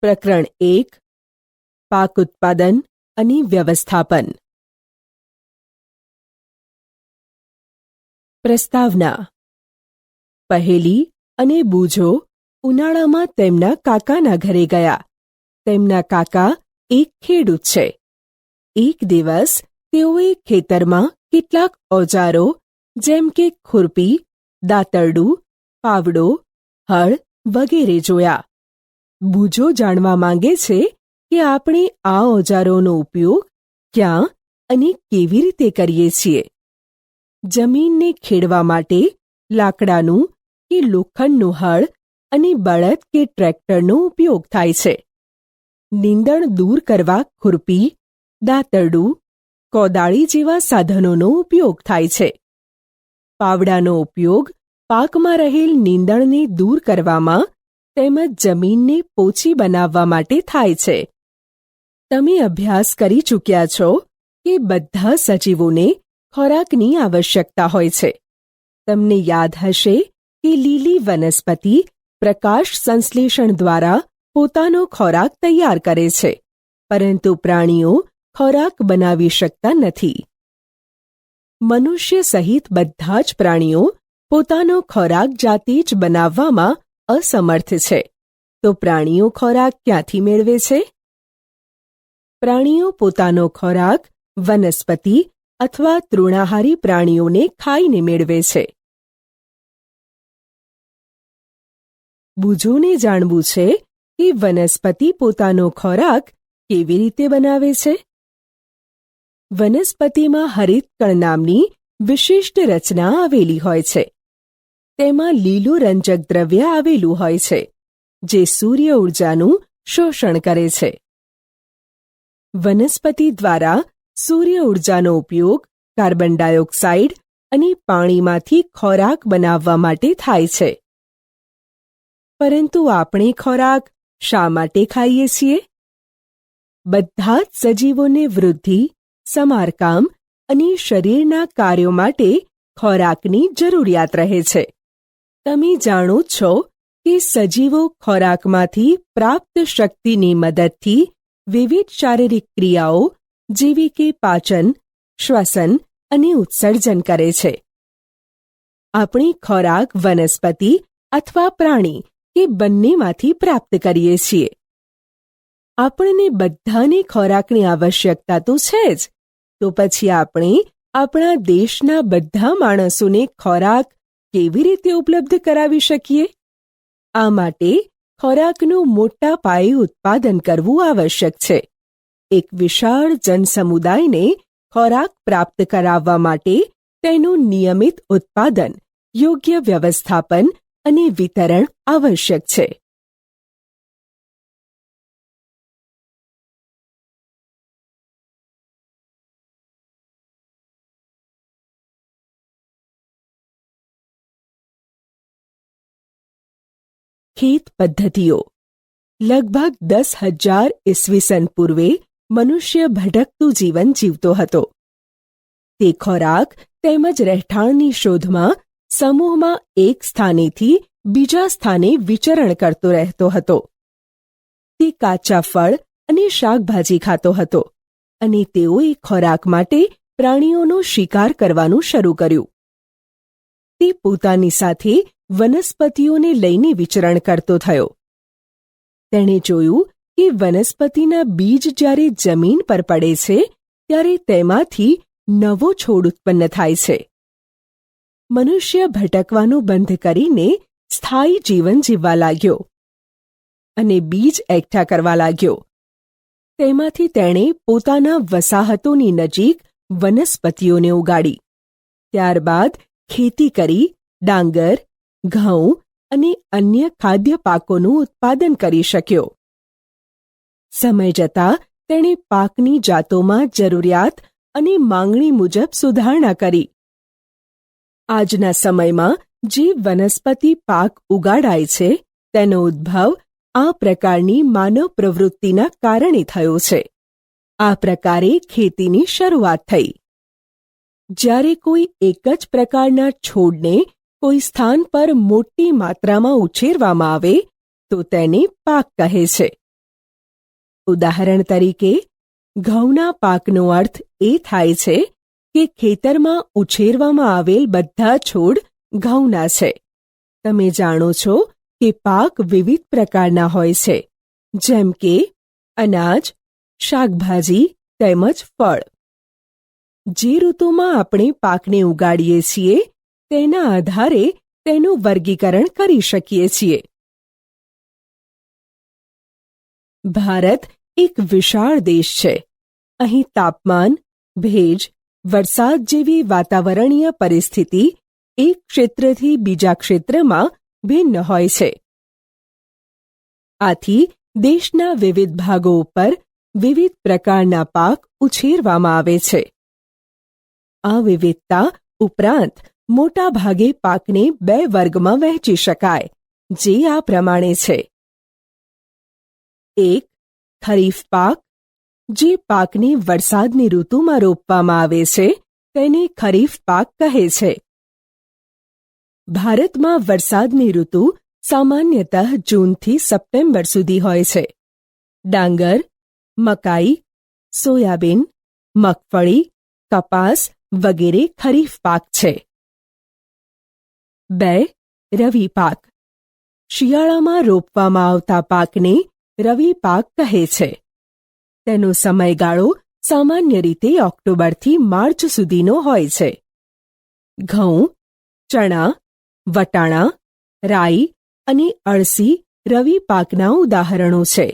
પ્રકરણ 1 પાક ઉત્પાદન અને વ્યવસ્થાપન. પ્રસ્તાવના. પહેલી અને બૂજો ઉનાળામાં તેમના કાકાના ઘરે ગયા. તેમના કાકા એક ખેડૂત છે. એક દિવસ તેઓએ ખેતરમાં કેટલાક ઓજારો જેમ કે ખુરપી, દાતરડું, પાવડો, હળ વગેરે જોયા. બૂજો જાણવા માંગે છે કે આપણે આ ઓજારોનો ઉપયોગ ક્યાં અને કેવી રીતે કરીએ છીએ. જમીનને ખેડવા માટે લાકડાનું કે લોખંડનું હળ અને બળદ કે ટ્રેક્ટરનો ઉપયોગ થાય છે. નીંદણ દૂર કરવા ખુરપી, દાતરડું, કોદાળી જેવા સાધનોનો ઉપયોગ થાય છે. પાવડાનો ઉપયોગ પાકમાં રહેલ નીંદણને દૂર કરવામાં તેમજ જમીનને પોચી બનાવવા માટે થાય છે. તમે અભ્યાસ કરી ચૂક્યા છો કે બધા સજીવોને ખોરાકની આવશ્યકતા હોય છે. તમને યાદ હશે કે લીલી વનસ્પતિ પ્રકાશ સંશ્લેષણ દ્વારા પોતાનો ખોરાક તૈયાર કરે છે, પરંતુ પ્રાણીઓ ખોરાક બનાવી શકતા નથી. મનુષ્ય સહિત બધા જ પ્રાણીઓ પોતાનો ખોરાક જાતે જ બનાવવામાં અસમર્થ છે. તો પ્રાણીઓ ખોરાક ક્યાંથી મેળવે છે? પ્રાણીઓ પોતાનો ખોરાક વનસ્પતિ અથવા તૃણાહારી પ્રાણીઓને ખાઈને મેળવે છે. બૂજોને જાણવું છે કે વનસ્પતિ પોતાનો ખોરાક કેવી રીતે બનાવે છે. વનસ્પતિમાં હરિતકણ નામની વિશિષ્ટ રચના આવેલી હોય છે. તેમાં લીલું રંજક દ્રવ્ય આવેલું હોય છે, જે સૂર્ય ઊર્જાનું શોષણ કરે છે. વનસ્પતિ દ્વારા સૂર્ય ઊર્જાનો ઉપયોગ કાર્બન ડાયોક્સાઇડ અને પાણીમાંથી ખોરાક બનાવવા માટે થાય છે. પરંતુ આપણે ખોરાક શા માટે ખાઈએ છીએ? બધા જ સજીવોને વૃદ્ધિ, સમારકામ અને શરીરના કાર્યો માટે ખોરાકની જરૂરિયાત રહે છે. તમે જાણો છો કે સજીવો ખોરાકમાંથી પ્રાપ્ત શક્તિની મદદથી વિવિધ શારીરિક ક્રિયાઓ જેવી કે પાચન, શ્વસન અને ઉત્સર્જન કરે છે. આપણે ખોરાક વનસ્પતિ અથવા પ્રાણી કે બંનેમાંથી પ્રાપ્ત કરીએ છીએ. આપણને બધાને ખોરાકની આવશ્યકતા તો છે જ, તો પછી આપણે આપણા દેશના બધા માણસોને ખોરાક કેવી રીતે ઉપલબ્ધ કરાવી શકીએ? આ માટે ખોરાકનું મોટા પાયે ઉત્પાદન કરવું આવશ્યક છે. એક વિશાળ જનસમુદાયને ખોરાક પ્રાપ્ત કરાવવા માટે તેનું નિયમિત ઉત્પાદન, યોગ્ય વ્યવસ્થાપન અને વિતરણ આવશ્યક છે. ખેત પદ્ધતિઓ. લગભગ 10,000 ઈસવીસન પૂર્વે મનુષ્ય ભટકતું જીવન જીવતો હતો. તે ખોરાક તેમજ રહેઠાણની શોધમાં સમૂહમાં એક સ્થાનેથી બીજા સ્થાને વિચરણ કરતો રહેતો હતો. તે કાચા ફળ અને શાકભાજી ખાતો હતો અને તેઓએ ખોરાક માટે પ્રાણીઓનો શિકાર કરવાનું શરૂ કર્યું. તે પોતાની સાથે વનસ્પતિઓને લઈને વિચરણ કરતો થયો. તેણે જોયું કે વનસ્પતિના બીજ જ્યારે જમીન પર પડે છે ત્યારે તેમાંથી નવો છોડ ઉત્પન્ન થાય છે. મનુષ્ય ભટકવાનું બંધ કરીને સ્થાયી જીવન જીવવા લાગ્યો અને બીજ એકઠા કરવા લાગ્યો. તેમાંથી તેણે પોતાના વસાહતોની નજીક વનસ્પતિઓને ઉગાડી. ત્યારબાદ ખેતી કરી ડાંગર, ઘઉં અને અન્ય ખાદ્ય પાકોનું ઉત્પાદન કરી શક્યો. સમય જતાં તેણે પાકની જાતોમાં જરૂરિયાત અને માંગણી મુજબ સુધારણા કરી. આજના સમયમાં જે વનસ્પતિ પાક ઉગાડાય છે તેનો ઉદ્ભવ આ પ્રકારની માનવ પ્રવૃત્તિના કારણે થયો છે. આ પ્રકારે ખેતીની શરૂઆત થઈ. જ્યારે કોઈ એક જ પ્રકારના છોડને કોઈ સ્થાન પર મોટી માત્રામાં ઉછેરવામાં આવે તો તેને પાક કહે છે. ઉદાહરણ તરીકે ઘઉંના પાકનો અર્થ એ થાય છે કે ખેતરમાં ઉછેરવામાં આવેલ બધા છોડ ઘઉંના છે. તમે જાણો છો કે પાક વિવિધ પ્રકારના હોય છે, જેમ કે અનાજ, શાકભાજી તેમજ ફળ. જે ઋતુમાં આપણે પાકને ઉગાડીએ છીએ તેના આધારે તેનું વર્ગીકરણ કરી શકીએ છીએ. ભારત એક વિશાળ દેશ છે. અહીં તાપમાન, ભેજ, વરસાદ જેવી વાતાવરણીય પરિસ્થિતિ એક ક્ષેત્રથી બીજા ક્ષેત્રમાં ભિન્ન હોય છે. આથી દેશના વિવિધ ભાગો ઉપર વિવિધ પ્રકારના પાક ઉછેરવામાં આવે છે. આ વિવિધતા ઉપરાંત મોટા ભાગે પાકને 2 વર્ગમાં વહેંચી શકાય, જે આ પ્રમાણે છે. 1. ખરીફ પાક. જે પાકને વરસાદની ઋતુમાં રોપવામાં આવે છે તેને ખરીફ પાક કહે છે. ભારતમાં વરસાદની ઋતુ સામાન્યતઃ જૂનથી સપ્ટેમ્બર સુધી હોય છે. ડાંગર, મકાઈ, સોયાબીન, મગફળી, કપાસ વગેરે ખરીફ પાક છે. 2. રવિ પાક. શિયાળામાં રોપવામાં આવતા પાકને રવિ પાક કહે છે. તેનો સમયગાળો સામાન્ય રીતે ઓક્ટોબરથી માર્ચ સુધીનો હોય છે. ઘઉં, ચણા, વટાણા, રાઈ અને અળસી રવિ પાકના ઉદાહરણો છે.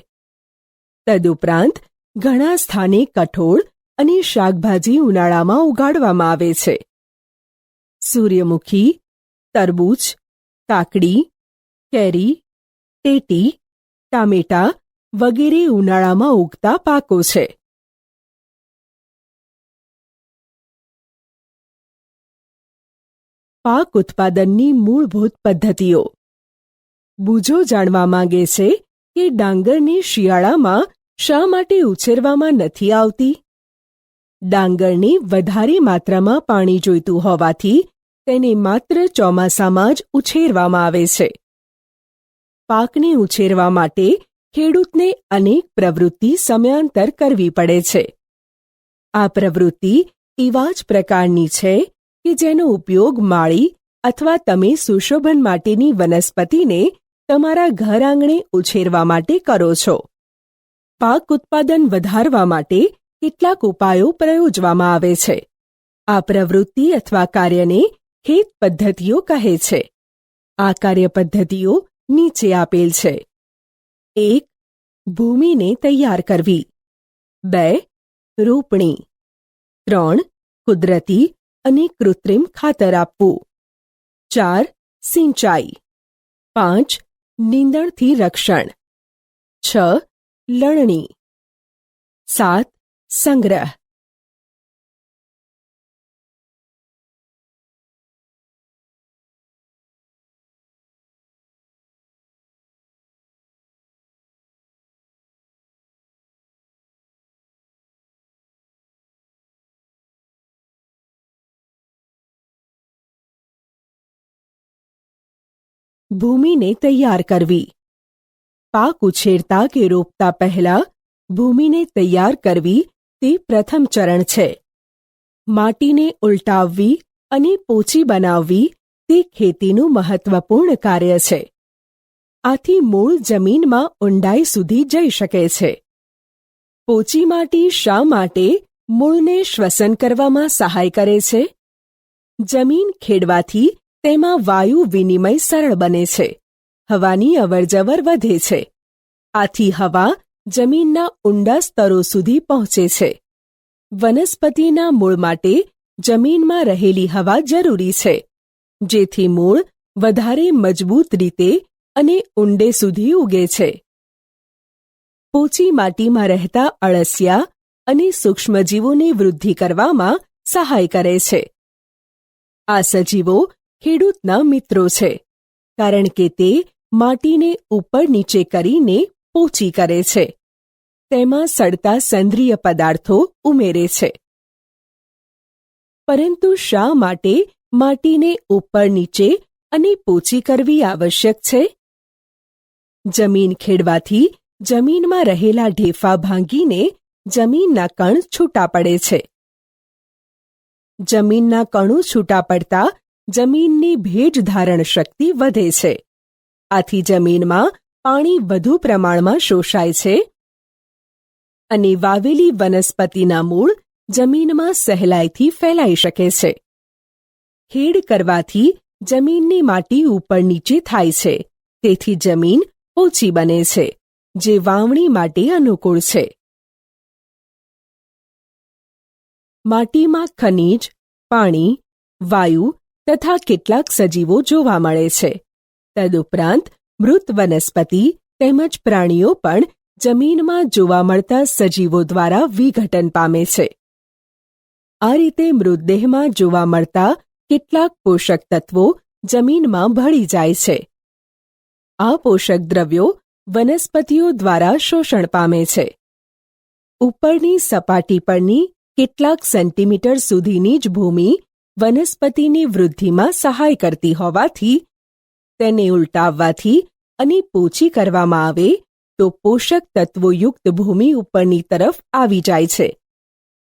તદુપરાંત ઘણા સ્થાને કઠોળ અને શાકભાજી ઉનાળામાં ઉગાડવામાં આવે છે. સૂર્યમુખી, તરબૂચ, કાકડી, કેરી, ટેટી, ટામેટા વગેરે ઉનાળામાં ઉગતા પાકો છે. પાક ઉત્પાદનની મૂળભૂત પદ્ધતિઓ. બુજો જાણવા માંગે છે કે ડાંગરની શિયાળામાં શા માટે ઉછેરવામાં નથી આવતી? ડાંગરને વધારે માત્રામાં પાણી જોઈતું હોવાથી તેને માત્ર ચોમાસામાં જ ઉછેરવામાં આવે છે. પાકને ઉછેરવા માટે ખેડૂતને અનેક પ્રવૃત્તિ સમયાંતર કરવી પડે છે. આ પ્રવૃત્તિ એવા જ પ્રકારની છે કે જેનો ઉપયોગ માળી અથવા તમે સુશોભન માટેની વનસ્પતિને તમારા ઘર આંગણે ઉછેરવા માટે કરો છો. પાક ઉત્પાદન વધારવા માટે કેટલાક ઉપાયો પ્રયોજવામાં આવે છે. આ પ્રવૃત્તિ અથવા કાર્યને ખેત પદ્ધતિઓ કહે છે. આ કાર્ય પદ્ધતિઓ નીચે આપેલ છે. 1. ભૂમિને તૈયાર કરવી. 2. રોપણી. 3. કુદરતી અને કૃત્રિમ ખાતર આપવું. 4. સિંચાઈ. 5. નીંદણથી રક્ષણ. 6. લણણી. 7. સંગ્રહ. ભૂમિને તૈયાર કરવી. પાક ઉછેરતા કે રોપતા પહેલા ભૂમિને તૈયાર કરવી તે પ્રથમ ચરણ છે. માટીને ઉલટાવવી અને પોચી બનાવવી તે ખેતીનું મહત્વપૂર્ણ કાર્ય છે. આથી મૂળ જમીનમાં ઊંડાઈ સુધી જઈ શકે છે. પોચી માટી શા માટે મૂળને શ્વસન કરવામાં સહાય કરે છે? જમીન ખેડવાથી તેમાં વાયુ વિનિમય સરળ બને છે. હવાની અવરજવર વધે છે. આથી હવા જમીનના ઊંડા સ્તરો સુધી પહોંચે છે. વનસ્પતિના મૂળ માટે જમીનમાં રહેલી હવા જરૂરી છે, જેથી મૂળ વધારે મજબૂત રીતે અને ઊંડે સુધી ઉગે છે. પોચી માટીમાં રહેતા અળસિયા અને સૂક્ષ્મજીવોની વૃદ્ધિ કરવામાં સહાય કરે છે. આ સજીવો ખેડૂતના મિત્રો છે, કારણ કે તે માટીને ઉપર નીચે કરીને પોચી કરે છે. તેમાં સડતા સેન્દ્રિય પદાર્થો ઉમેરે છે. પરંતુ શા માટે માટીને ઉપર નીચે અને પોચી કરવી આવશ્યક છે? જમીન ખેડવાથી જમીનમાં રહેલા ઢેફા ભાંગીને જમીનના કણ છૂટા પડે છે. જમીનના કણો છૂટા પડતા જમીનની ભેજ ધારણ શક્તિ વધે છે. આથી જમીનમાં પાણી વધુ પ્રમાણમાં શોષાય છે અને વાવેલી વનસ્પતિના મૂળ જમીનમાં સહેલાઈથી ફેલાઈ શકે છે. ખેડ કરવાથી જમીનની માટી ઉપર નીચે થાય છે, તેથી જમીન પોચી બને છે, જે વાવણી માટે અનુકૂળ છે. માટીમાં ખનિજ, પાણી, વાયુ તથા કેટલાક સજીવો જોવા મળે છે. તદુપરાંત મૃત વનસ્પતિ તેમજ પ્રાણીઓ પણ જમીનમાં જોવા મળતા સજીવો દ્વારા વિઘટન પામે છે. આ રીતે મૃતદેહમાં જોવા મળતા કેટલાક પોષક તત્વો જમીનમાં ભળી જાય છે. આ પોષક દ્રવ્યો વનસ્પતિઓ દ્વારા શોષણ પામે છે. ઉપરની સપાટી પરની કેટલાક સેન્ટીમીટર સુધીની જ ભૂમિ વનસ્પતિની વૃદ્ધિમાં સહાય કરતી હોવાથી તેને ઉલટાવવાથી અને પોચી કરવામાં આવે તો પોષક તત્વોયુક્ત ભૂમિ ઉપરની તરફ આવી જાય છે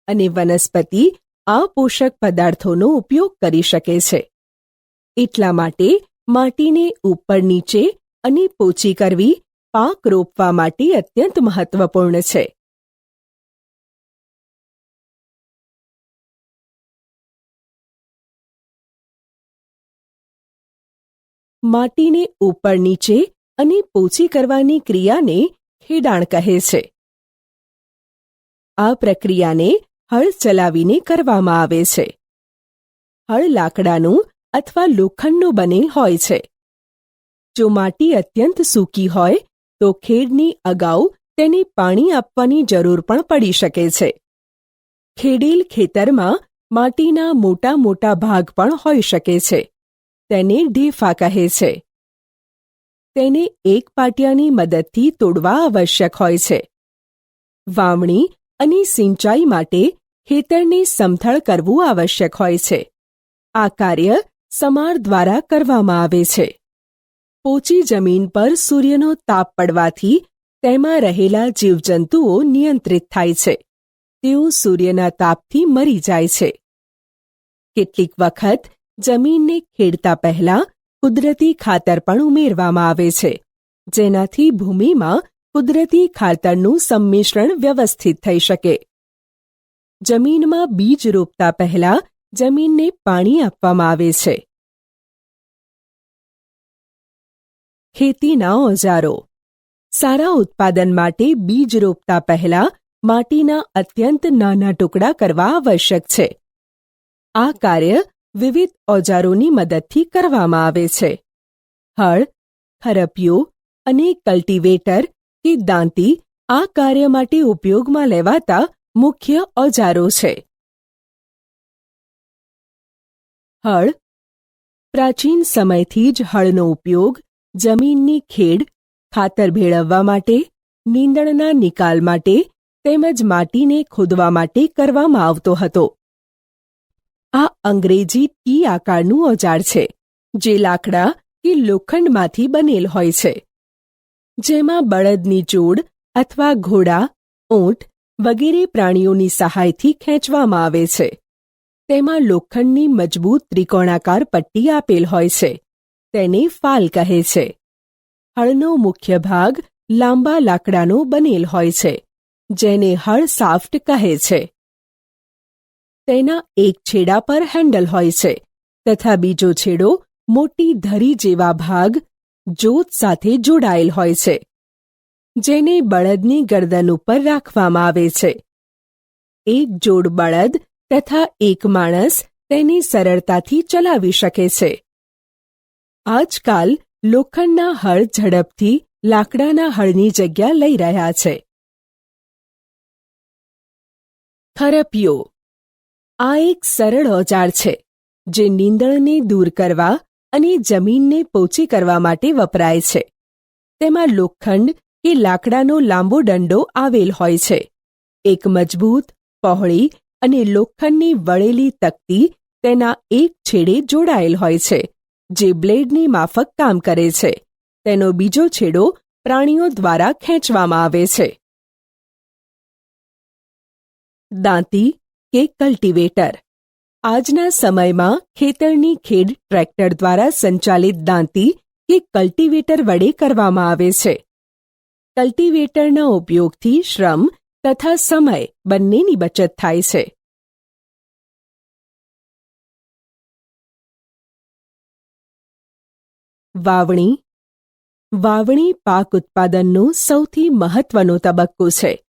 અને વનસ્પતિ આ પોષક પદાર્થોનો ઉપયોગ કરી શકે છે. એટલા માટે માટીને ઉપર નીચે અને પોચી કરવી પાક રોપવા માટે અત્યંત મહત્વપૂર્ણ છે. માટીને ઉપર નીચે અને પોચી કરવાની ક્રિયાને ખેડાણ કહે છે. આ પ્રક્રિયાને હળ ચલાવીને કરવામાં આવે છે. હળ લાકડાનું અથવા લોખંડનું બનેલ હોય છે. જો માટી અત્યંત સૂકી હોય તો ખેડની અગાઉ તેને પાણી આપવાની જરૂર પણ પડી શકે છે. ખેડેલ ખેતરમાં માટીના મોટા મોટા ભાગ પણ હોઈ શકે છે. તેને ઢેફા કહે છે. તેને એક પાટિયાની મદદથી તોડવા આવશ્યક હોય છે. વાવણી અને સિંચાઈ માટે ખેતરને સમથળ કરવું આવશ્યક હોય છે. આ કાર્ય સમાર દ્વારા કરવામાં આવે છે. પોચી જમીન પર સૂર્યનો તાપ પડવાથી તેમાં રહેલા જીવજંતુઓ નિયંત્રિત થાય છે. તેઓ સૂર્યના તાપથી મરી જાય છે. કેટલીક વખત જમીનને ખેડતા પહેલા કુદરતી ખાતર પણ ઉમેરવામાં આવે છે, જેનાથી ભૂમિમાં કુદરતી ખાતરનું સંમિશ્રણ વ્યવસ્થિત થઈ શકે. જમીનમાં બીજ રોપતા પહેલા જમીનને પાણી આપવામાં આવે છે. ખેતીના ઓજારો. સારા ઉત્પાદન માટે બીજ રોપતા પહેલા માટીના અત્યંત નાના ટુકડા કરવા આવશ્યક છે. આ કાર્ય વિવિધ ઓજારોની મદદથી કરવામાં આવે છે. હળ, ખરપિયો અને કલ્ટિવેટર કે દાંતી આ કાર્ય માટે ઉપયોગમાં લેવાતા મુખ્ય ઓજારો છે. હળ. પ્રાચીન સમયથી જ હળનો ઉપયોગ જમીનની ખેડ, ખાતર ભેળવવા માટે, નીંદણના નિકાલ માટે તેમજ માટીને ખોદવા માટે કરવામાં આવતો હતો. આ અંગ્રેજી ટી આકારનું ઓજાર છે, જે લાકડા કે લોખંડમાંથી બનેલ હોય છે. જેમાં બળદની જોડ અથવા ઘોડા, ઊંટ વગેરે પ્રાણીઓની સહાયથી ખેંચવામાં આવે છે. તેમાં લોખંડની મજબૂત ત્રિકોણાકાર પટ્ટી આપેલ હોય છે. તેને ફાલ કહે છે. હળનો મુખ્ય ભાગ લાંબા લાકડાનો બનેલ હોય છે, જેને હળ સાફ્ટ કહે છે. તેના એક છેડા પર હેન્ડલ હોય છે તથા બીજો છેડો મોટી ધરી જેવા ભાગ જોત સાથે જોડાયેલ હોય છે, જેને બળદની ગરદન ઉપર રાખવામાં આવે છે. એક જોડ બળદ તથા એક માણસ તેને સરળતાથી ચલાવી શકે છે. આજકાલ લોખંડના હળ ઝડપથી લાકડાના હળની જગ્યા લઈ રહ્યા છે. ખરપિયો. આ એક સરળ ઓજાર છે, જે નીંદણને દૂર કરવા અને જમીનને પોચી કરવા માટે વપરાય છે. તેમાં લોખંડ કે લાકડાનો લાંબો દંડો આવેલ હોય છે. એક મજબૂત, પહોળી અને લોખંડની વળેલી તકતી તેના એક છેડે જોડાયેલ હોય છે, જે બ્લેડની માફક કામ કરે છે. તેનો બીજો છેડો પ્રાણીઓ દ્વારા ખેંચવામાં આવે છે. દાંતી કે કલ્ટિવેટર. આજના સમયમાં ખેતરની ખેડ ટ્રેક્ટર દ્વારા સંચાલિત દાંતી કે કલ્ટિવેટર વડે કરવામાં આવે છે. કલ્ટિવેટરના ઉપયોગથી શ્રમ તથા સમય બંનેની બચત થાય છે. વાવણી. વાવણી પાક ઉત્પાદનનો સૌથી મહત્વનો તબક્કો છે.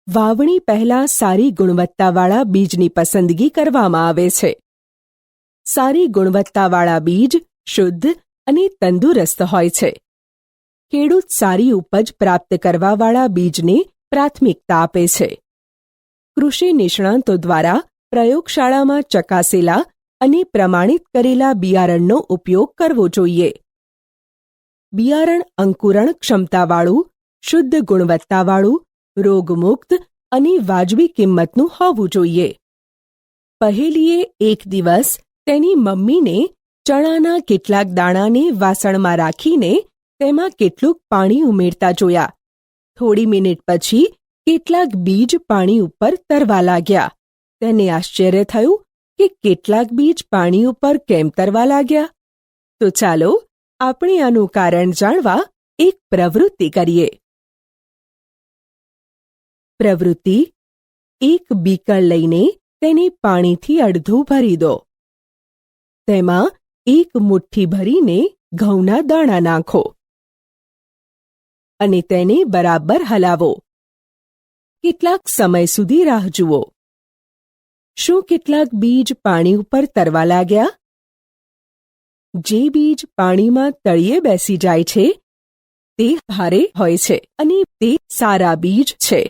વાવણી પહેલા સારી ગુણવત્તાવાળા બીજની પસંદગી કરવામાં આવે છે. સારી ગુણવત્તાવાળા બીજ શુદ્ધ અને તંદુરસ્ત હોય છે. ખેડૂત સારી ઉપજ પ્રાપ્ત કરવાવાળા બીજને પ્રાથમિકતા આપે છે. કૃષિ નિષ્ણાંતો દ્વારા પ્રયોગશાળામાં ચકાસેલા અને પ્રમાણિત કરેલા બિયારણનો ઉપયોગ કરવો જોઈએ. બિયારણ અંકુરણ ક્ષમતાવાળું, શુદ્ધ ગુણવત્તાવાળું, રોગમુક્ત અને વાજબી કિંમતનું હોવું જોઈએ. પહેલીએ એક દિવસ તેની મમ્મીને ચણાના કેટલાક દાણાને વાસણમાં રાખીને તેમાં કેટલુંક પાણી ઉમેરતા જોયા. થોડી મિનિટ પછી કેટલાક બીજ પાણી ઉપર તરવા લાગ્યા. તેને આશ્ચર્ય થયું કે કેટલાક બીજ પાણી ઉપર કેમ તરવા લાગ્યા. તો ચાલો આપણે આનું કારણ જાણવા એક પ્રવૃત્તિ કરીએ. પ્રવૃત્તિ. એક બીકર લઈને તેને પાણીથી અડધું ભરી દો. તેમાં એક મુઠ્ઠી ભરીને ઘઉંના દાણા નાખો અને તેને બરાબર હલાવો. કેટલાક સમય સુધી રાહ જુઓ. શું કેટલાક બીજ પાણી ઉપર તરવા લાગ્યા? જે બીજ પાણીમાં તળિયે બેસી જાય છે તે ભારે હોય છે અને તે સારા બીજ છે.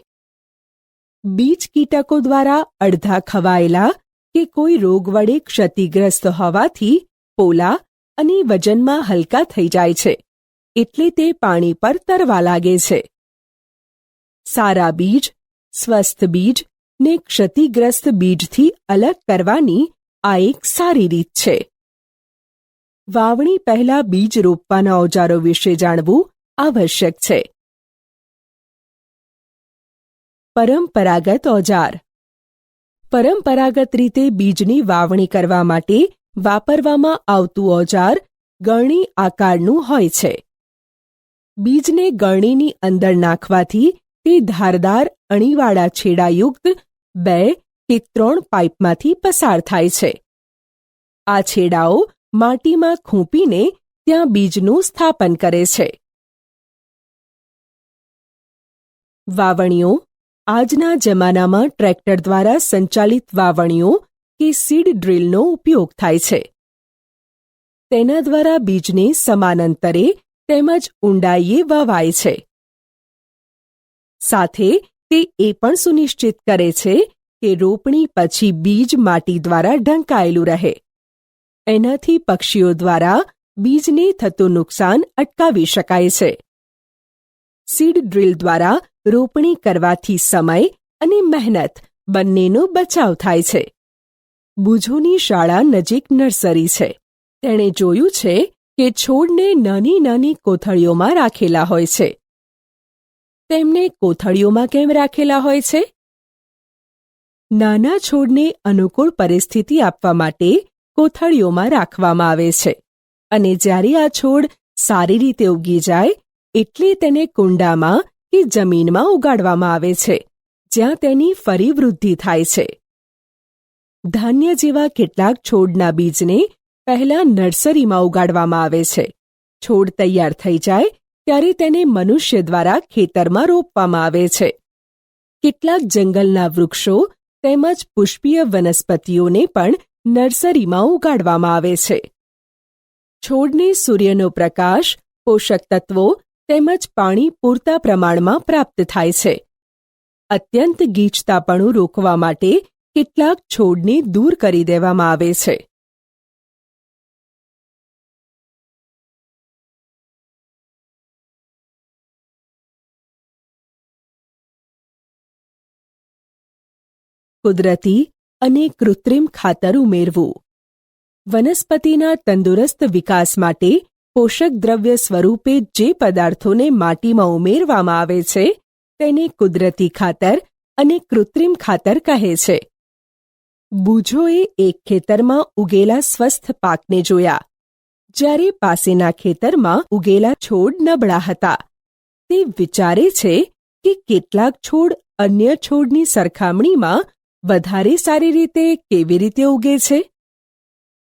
બીજ કીટકો દ્વારા અડધા ખવાયેલા કે કોઈ રોગ વડે ક્ષતિગ્રસ્ત હોવાથી પોલા અને વજનમાં હલકા થઈ જાય છે, એટલે તે પાણી પર તરવા લાગે છે. સારા બીજ, સ્વસ્થ બીજ ને ક્ષતિગ્રસ્ત બીજથી અલગ કરવાની આ એક સારી રીત છે. વાવણી પહેલા બીજ રોપવાના ઓજારો વિશે જાણવું આવશ્યક છે. પરંપરાગત ઓજાર. પરંપરાગત રીતે બીજની વાવણી કરવા માટે વાપરવામાં આવતું ઓજાર ગળણી આકારનું હોય છે. બીજને ગળણીની અંદર નાખવાથી તે ધારદાર અણીવાળા છેડાયુક્ત 2 કે 3 પાઇપમાંથી પસાર થાય છે. આ છેડાઓ માટીમાં ખૂંપીને ત્યાં બીજનું સ્થાપન કરે છે. વાવણીઓ. આજના જમાનામાં ટ્રેક્ટર દ્વારા સંચાલિત વાવણીઓ કે સીડ ડ્રીલનો ઉપયોગ થાય છે. તેના દ્વારા બીજને સમાનાંતરે તેમજ ઊંડાઈએ વવાય છે. સાથે તે એ પણ સુનિશ્ચિત કરે છે કે રોપણી પછી બીજ માટી દ્વારા ઢંકાયેલું રહે. એનાથી પક્ષીઓ દ્વારા બીજને થતું નુકસાન અટકાવી શકાય છે. સીડ ડ્રીલ દ્વારા રોપણી કરવાથી સમય અને મહેનત બંનેનો બચાવ થાય છે. બુજોની શાળા નજીક નર્સરી છે. તેણે જોયું છે કે છોડને નાની નાની કોથળીઓમાં રાખેલા હોય છે. તેમને કોથળીઓમાં કેમ રાખેલા હોય છે? નાના છોડને અનુકૂળ પરિસ્થિતિ આપવા માટે કોથળીઓમાં રાખવામાં આવે છે અને જ્યારે આ છોડ સારી રીતે ઉગી જાય એટલે તેને કુંડામાં કે જમીનમાં ઉગાડવામાં આવે છે, જ્યાં તેની ફરી વૃદ્ધિ થાય છે. ધાન્ય જેવા કેટલાક છોડના બીજને પહેલા નર્સરીમાં ઉગાડવામાં આવે છે. છોડ તૈયાર થઈ જાય ત્યારે તેને મનુષ્ય દ્વારા ખેતરમાં રોપવામાં આવે છે. કેટલાક જંગલના વૃક્ષો તેમજ પુષ્પીય વનસ્પતિઓને પણ નર્સરીમાં ઉગાડવામાં આવે છે. છોડને સૂર્યનો પ્રકાશ, પોષક તત્વો તેમજ પાણી પૂરતા પ્રમાણમાં પ્રાપ્ત થાય છે. અત્યંત ગીચતાપણું રોકવા માટે કેટલાક છોડને દૂર કરી દેવામાં આવે છે. કુદરતી અને કૃત્રિમ ખાતર ઉમેરવું. વનસ્પતિના તંદુરસ્ત વિકાસ માટે પોષક દ્રવ્ય સ્વરૂપે જે પદાર્થોને માટીમાં ઉમેરવામાં આવે છે તેને કુદરતી ખાતર અને કૃત્રિમ ખાતર કહે છે. બુજોએ એક ખેતરમાં ઉગેલા સ્વસ્થ પાકને જોયા, જ્યારે પાસેના ખેતરમાં ઉગેલા છોડ નબળા હતા. તે વિચારે છે કે કેટલાક છોડ અન્ય છોડની સરખામણીમાં વધારે સારી રીતે કેવી રીતે ઉગે છે.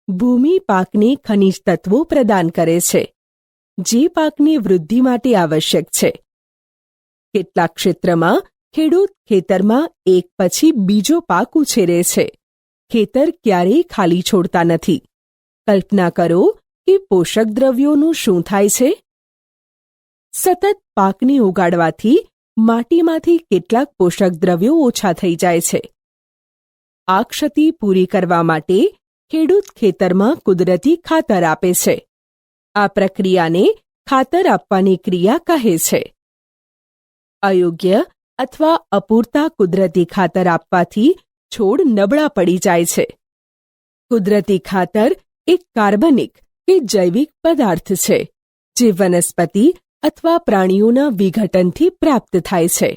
ભૂમિ પાકને ખનિજ તત્વો પ્રદાન કરે છે, જે પાકની વૃદ્ધિ માટે આવશ્યક છે. કેટલાક ક્ષેત્રમાં ખેડૂત ખેતરમાં એક પછી બીજો પાક ઉછેરે છે. ખેતર ક્યારેય ખાલી છોડતા નથી. કલ્પના કરો કે પોષક દ્રવ્યોનું શું થાય છે. સતત પાકને ઉગાડવાથી માટીમાંથી કેટલાક પોષક દ્રવ્યો ઓછા થઈ જાય છે. આ ક્ષતિ પૂરી કરવા માટે ખેડૂત ખેતરમાં કુદરતી ખાતર આપે છે. આ પ્રક્રિયાને ખાતર આપવાની ક્રિયા કહે છે. અયોગ્ય અથવા અપૂરતા કુદરતી ખાતર આપવાથી છોડ નબળા પડી જાય છે. કુદરતી ખાતર એક કાર્બનિક કે જૈવિક પદાર્થ છે, જે વનસ્પતિ અથવા પ્રાણીઓના વિઘટનથી પ્રાપ્ત થાય છે.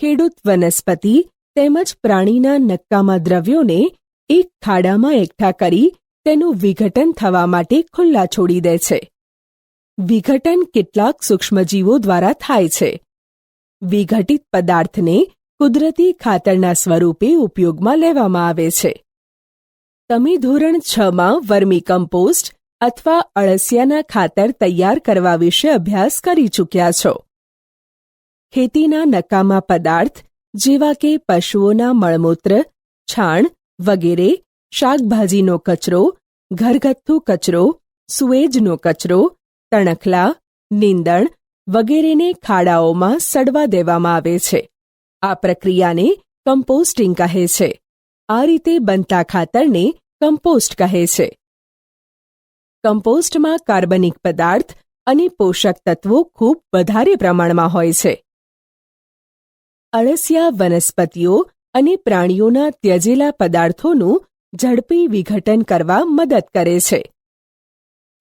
ખેડૂત વનસ્પતિ તેમજ પ્રાણીના નકામા દ્રવ્યોને એક ખાડામાં એકઠા કરી તેનું વિઘટન થવા માટે ખુલ્લા છોડી દે છે. વિઘટન કેટલાક સૂક્ષ્મજીવો દ્વારા થાય છે. વિઘટિત પદાર્થને કુદરતી ખાતરના સ્વરૂપે ઉપયોગમાં લેવામાં આવે છે. તમે ધોરણ 6માં વર્મી કમ્પોસ્ટ અથવા અળસિયાના ખાતર તૈયાર કરવા વિશે અભ્યાસ કરી ચૂક્યા છો. ખેતીના નકામા પદાર્થ જેવા કે પશુઓના મળમૂત્ર, છાણ વગેરે, શાકભાજીનો કચરો, ઘરગથ્થુ કચરો, સુએજનો કચરો, તણખલા, નીંદણ વગેરેને ખાડાઓમાં સડવા દેવામાં આવે છે. આ પ્રક્રિયાને કમ્પોસ્ટિંગ કહે છે. આ રીતે બનતા ખાતરને કમ્પોસ્ટ કહે છે. કમ્પોસ્ટમાં કાર્બનિક પદાર્થ અને પોષક તત્વો ખૂબ વધારે પ્રમાણમાં હોય છે. અળસિયા વનસ્પતિઓ અને પ્રાણીઓના ત્યજેલા પદાર્થોનું ઝડપી વિઘટન કરવા મદદ કરે છે.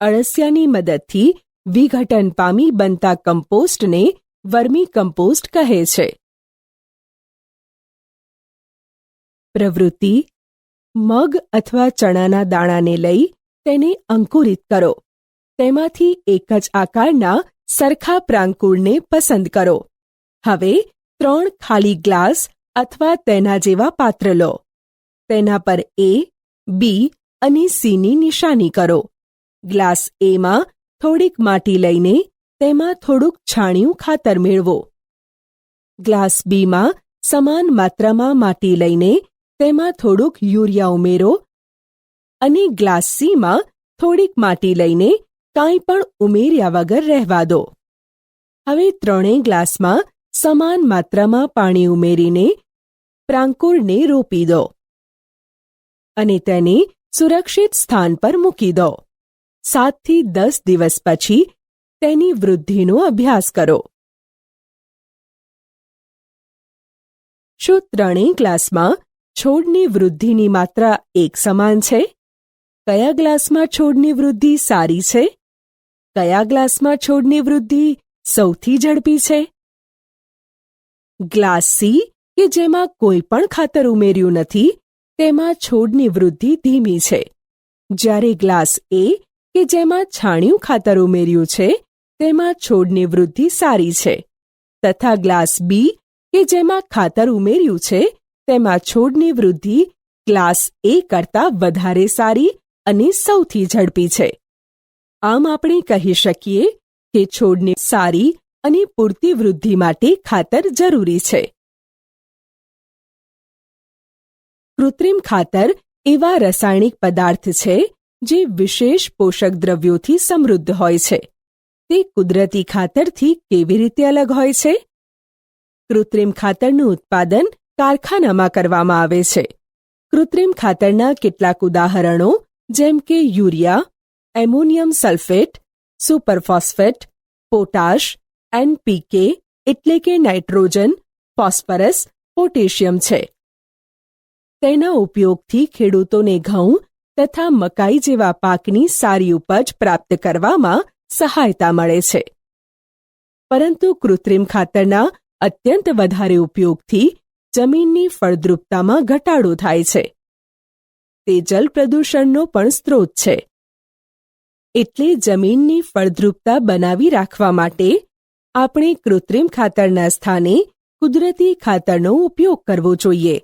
અળસિયાની મદદથી વિઘટન પામી બનતા કમ્પોસ્ટને વર્મી કમ્પોસ્ટ કહે છે. પ્રવૃત્તિ: મગ અથવા ચણાના દાણાને લઈ તેને અંકુરિત કરો. તેમાંથી એક જ આકારના સરખા પ્રાંકુરને પસંદ કરો. હવે 3 ખાલી ગ્લાસ અથવા તેના જેવા પાત્ર લો. તેના પર A, B અને C ની નિશાની કરો. ગ્લાસ A માં થોડીક માટી લઈને તેમાં થોડુંક છાણિયું ખાતર મેળવો. ગ્લાસ B માં સમાન માત્રામાં માટી લઈને તેમાં થોડુંક યુરિયા ઉમેરો અને ગ્લાસ C માં થોડીક માટી લઈને કાંઈ પણ ઉમેર્યા વગર રહેવા દો. હવે ત્રણેય ગ્લાસમાં સમાન માત્રામાં પાણી ઉમેરીને પ્રાંકુરને રોપી દો અને તેને સુરક્ષિત સ્થાન પર મૂકી દો. 7 થી 10 દિવસ પછી તેની વૃદ્ધિનો અભ્યાસ કરો. શું ત્રણેય ગ્લાસમાં છોડની વૃદ્ધિની માત્રા એક સમાન છે? કયા ગ્લાસમાં છોડની વૃદ્ધિ સારી છે? કયા ગ્લાસમાં છોડની વૃદ્ધિ સૌથી ઝડપી છે? ગ્લાસ સી કે જેમાં કોઈ પણ ખાતર ઉમેર્યું નથી તેમાં છોડની વૃદ્ધિ ધીમી છે, જ્યારે ગ્લાસ એ કે જેમાં છાણિયું ખાતર ઉમેર્યું છે તેમાં છોડની વૃદ્ધિ સારી છે, તથા ગ્લાસ બી કે જેમાં ખાતર ઉમેર્યું છે તેમાં છોડની વૃદ્ધિ ગ્લાસ એ કરતાં વધારે સારી અને સૌથી ઝડપી છે. આમ આપણે કહી શકીએ કે છોડની સારી અને પૂરતી વૃદ્ધિ માટે ખાતર જરૂરી છે. કૃત્રિમ ખાતર એવા રાસાયણિક પદાર્થ છે જે વિશેષ પોષક દ્રવ્યોથી સમૃદ્ધ હોય છે. તે કુદરતી ખાતરથી કેવી રીતે અલગ હોય છે? કૃત્રિમ ખાતરનું ઉત્પાદન કારખાનામાં કરવામાં આવે છે. કૃત્રિમ ખાતરના કેટલાક ઉદાહરણો જેમ કે urea, ammonium sulphate, superphosphate, potash, NPK એટલે કે નાઇટ્રોજન, ફોસ્ફરસ, પોટેશિયમ છે. તેના ઉપયોગથી ખેડૂતોને ઘઉં તથા મકાઈ જેવા પાકની સારી ઉપજ પ્રાપ્ત કરવામાં સહાયતા મળે છે. પરંતુ કૃત્રિમ ખાતરના અત્યંત વધારે ઉપયોગથી જમીનની ફળદ્રુપતામાં ઘટાડો થાય છે. તે જલ પ્રદૂષણનો પણ સ્ત્રોત છે. એટલે જમીનની ફળદ્રુપતા બનાવી રાખવા માટે આપણે કૃત્રિમ ખાતરના સ્થાને કુદરતી ખાતરનો ઉપયોગ કરવો જોઈએ.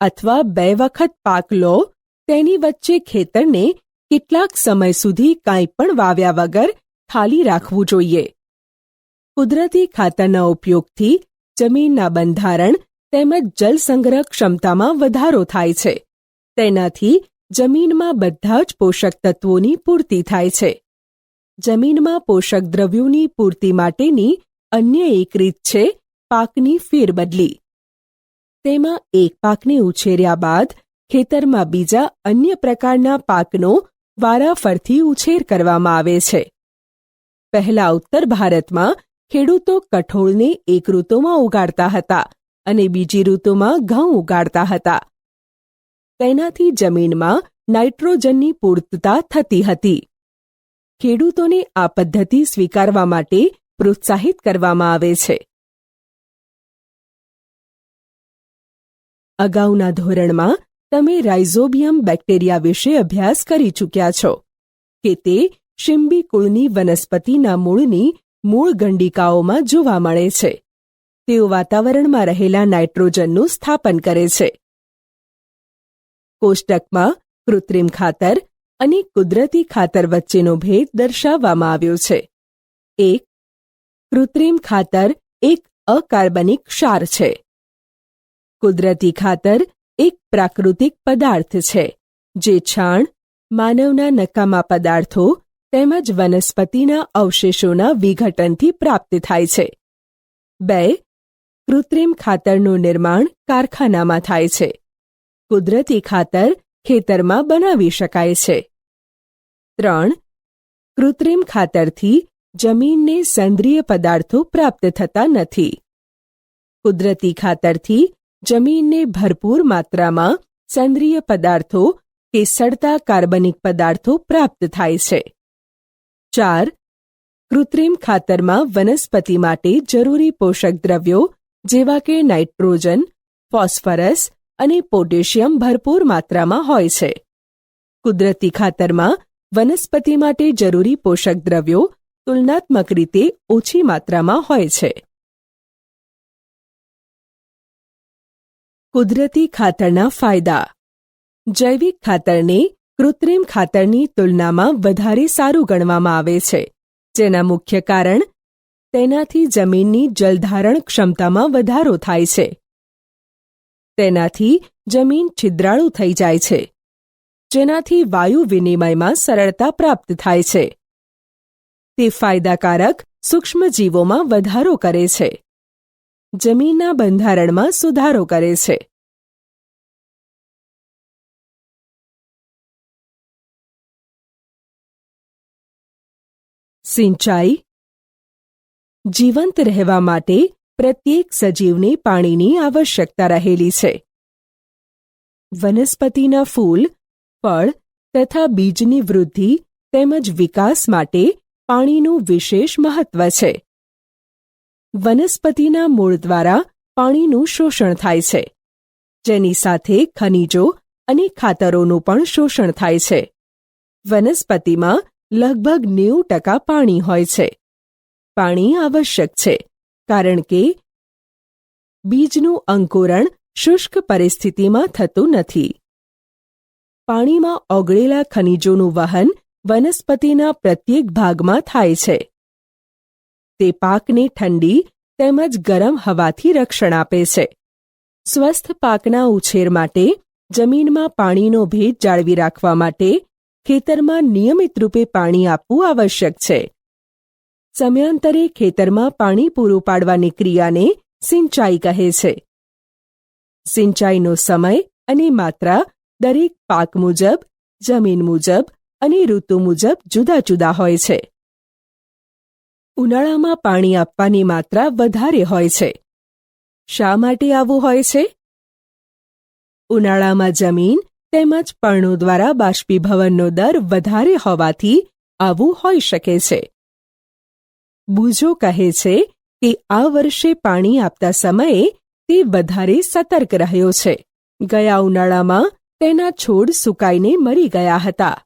અથવા 2 વખત પાક લો તેની વચ્ચે ખેતરને કેટલાક સમય સુધી કાંઈ પણ વાવ્યા વગર ખાલી રાખવું જોઈએ. કુદરતી ખાતરના ઉપયોગથી જમીનના બંધારણ તેમજ જલ સંગ્રહ ક્ષમતામાં વધારો થાય છે. તેનાથી જમીનમાં બધા જ પોષક તત્વોની પૂર્તિ થાય છે. જમીનમાં પોષક દ્રવ્યોની પૂર્તિ માટેની અન્ય એક રીત છે પાકની ફેરબદલી. તેમાં એક પાકને ઉછેર્યા બાદ ખેતરમાં બીજા અન્ય પ્રકારના પાકનો વારાફરતી ઉછેર કરવામાં આવે છે. પહેલા ઉત્તર ભારતમાં ખેડૂતો કઠોળને એક ઋતુમાં ઉગાડતા હતા અને બીજી ઋતુમાં ઘઉં ઉગાડતા હતા. તેનાથી જમીનમાં નાઇટ્રોજનની પૂર્તતા થતી હતી. ખેડૂતોને આ પદ્ધતિ સ્વીકારવા માટે પ્રોત્સાહિત કરવામાં આવે છે. અગાઉના ધોરણમાં તમે રાઇઝોબિયમ બેક્ટેરિયા વિશે અભ્યાસ કરી ચૂક્યા છો કે તે શિંબી કુળની વનસ્પતિના મૂળની મૂળ ગંડિકાઓમાં જોવા મળે છે. તેઓ વાતાવરણમાં રહેલા નાઇટ્રોજનનું સ્થાપન કરે છે. કોષ્ટકમાં કૃત્રિમ ખાતર અને કુદરતી ખાતર વચ્ચેનો ભેદ દર્શાવવામાં આવ્યો છે. 1. કૃત્રિમ ખાતર એક અકાર્બનિક ક્ષાર છે. કુદરતી ખાતર એક પ્રાકૃતિક પદાર્થ છે જે છાણ, માનવના નકામા પદાર્થો તેમજ વનસ્પતિના અવશેષોના વિઘટનથી પ્રાપ્ત થાય છે. 2. કૃત્રિમ ખાતરનું નિર્માણ કારખાનામાં થાય છે. કુદરતી ખાતર ખેતરમાં બનાવી શકાય છે. 3. કૃત્રિમ ખાતરથી જમીનને સેન્દ્રિય પદાર્થો પ્રાપ્ત થતા નથી. કુદરતી ખાતરથી જમીનને ભરપૂર માત્રામાં સેન્દ્રિય પદાર્થો કે સડતા કાર્બનિક પદાર્થો પ્રાપ્ત થાય છે. 4. કૃત્રિમ ખાતરમાં વનસ્પતિ માટે જરૂરી પોષક દ્રવ્યો જેવા કે નાઇટ્રોજન, ફોસ્ફરસ અને પોટેશિયમ ભરપૂર માત્રામાં હોય છે. કુદરતી ખાતરમાં વનસ્પતિ માટે જરૂરી પોષક દ્રવ્યો તુલનાત્મક રીતે ઓછી માત્રામાં હોય છે. કુદરતી ખાતરના ફાયદા. જૈવિક ખાતરને કૃત્રિમ ખાતરની તુલનામાં વધારે સારું ગણવામાં આવે છે, જેના મુખ્ય કારણ તેનાથી જમીનની જલધારણ ક્ષમતામાં વધારો થાય છે. તેનાથી જમીન છિદ્રાળુ થઈ જાય છે, જેનાથી વાયુ વિનિમયમાં સરળતા પ્રાપ્ત થાય છે. તે ફાયદાકારક સૂક્ષ્મજીવોમાં વધારો કરે છે. જમીનના બંધારણમાં સુધારો કરે છે. સિંચાઈ. જીવંત રહેવા માટે પ્રત્યેક સજીવને પાણીની આવશ્યકતા રહેલી છે. વનસ્પતિના ફૂલ, ફળ તથા બીજની વૃદ્ધિ તેમજ વિકાસ માટે પાણીનું વિશેષ મહત્વ છે. વનસ્પતિના મૂળ દ્વારા પાણીનું શોષણ થાય છે, જેની સાથે ખનિજો અને ખાતરોનું પણ શોષણ થાય છે. વનસ્પતિમાં લગભગ 90% પાણી હોય છે. પાણી આવશ્યક છે કારણ કે બીજનું અંકુરણ શુષ્ક પરિસ્થિતિમાં થતું નથી. પાણીમાં ઓગળેલા ખનિજોનું વહન વનસ્પતિના પ્રત્યેક ભાગમાં થાય છે. તે પાકને ઠંડી તેમજ ગરમ હવાથી રક્ષણ આપે છે. સ્વસ્થ પાકના ઉછેર માટે જમીનમાં પાણીનો ભેજ જાળવી રાખવા માટે ખેતરમાં નિયમિત રૂપે પાણી આપવું આવશ્યક છે. સમયાંતરે ખેતરમાં પાણી પૂરું પાડવાની ક્રિયાને સિંચાઈ કહે છે. સિંચાઈનો સમય અને માત્રા દરેક પાક મુજબ, જમીન મુજબ અને ઋતુ મુજબ જુદા જુદા હોય છે. ઉનાળામાં પાણી આપવાની માત્રા વધારે હોય છે. શા માટે આવું હોય છે? ઉનાળામાં જમીન તેમજ પર્ણો દ્વારા બાષ્પીભવનનો દર વધારે હોવાથી આવું હોઈ શકે છે. બુજો કહે છે કે આ વર્ષે પાણી આપતા સમયે તે વધારે સતર્ક રહ્યો છે. ગયા ઉનાળામાં તેના છોડ સુકાઈને મરી ગયા હતા.